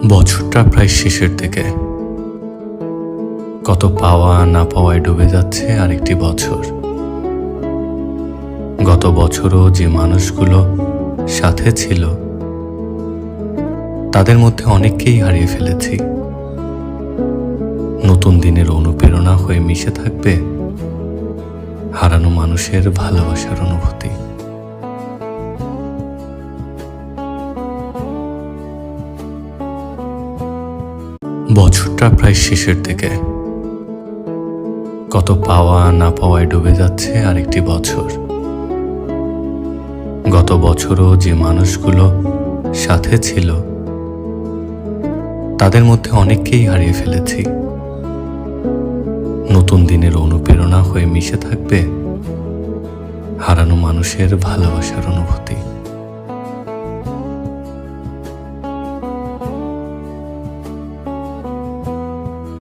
বছরটা প্রায় শেষের দিকে। কত পাওয়া না পাওয়ায় ডুবে যাচ্ছে আরেকটি বছর। গত বছরও যে মানুষগুলো সাথে ছিল তাদের মধ্যে অনেককেই হারিয়ে ফেলেছি। নতুন দিনের অনুপ্রেরণা হয়ে মিশে থাকবে হারানো মানুষের ভালোবাসার অনুভূতি। বছরটা প্রায় শেষের দিকে। কত পাওয়া না পাওয়ায় ডুবে যাচ্ছে আরেকটি বছর। গত বছরও যে মানুষগুলো সাথে ছিল তাদের মধ্যে অনেককেই হারিয়ে ফেলেছি। নতুন দিনের অনুপ্রেরণা হয়ে মিশে থাকবে হারানো মানুষের ভালোবাসার অনুভূতি।